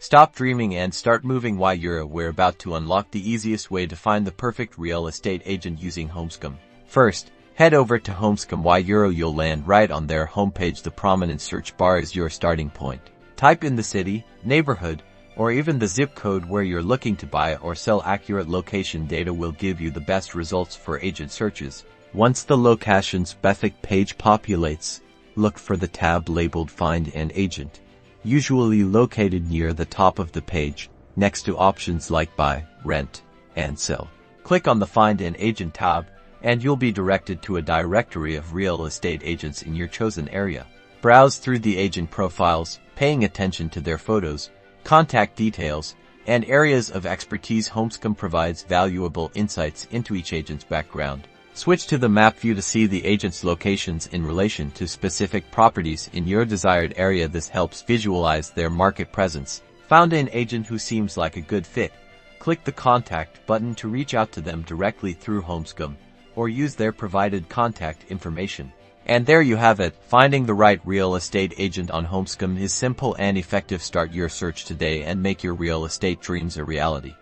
Stop dreaming and start moving. We're about to unlock the easiest way to find the perfect real estate agent using Homescom. First, head over to Homescom. You'll land right on their homepage. The prominent search bar is your starting point. Type in the city, neighborhood, or even the zip code where you're looking to buy or sell. Accurate location data will give you the best results for agent searches. Once the location-specific page populates, look for the tab labeled Find an Agent, usually located near the top of the page, next to options like buy, rent, and sell. Click on the Find an Agent tab, and you'll be directed to a directory of real estate agents in your chosen area. Browse through the agent profiles, paying attention to their photos, contact details, and areas of expertise. Homescom provides valuable insights into each agent's background. Switch to the map view to see the agent's locations in relation to specific properties in your desired area. This helps visualize their market presence. Found an agent who seems like a good fit? Click the Contact button to reach out to them directly through Homescom, or use their provided contact information. And there you have it. Finding the right real estate agent on Homescom is simple and effective. Start your search today and make your real estate dreams a reality.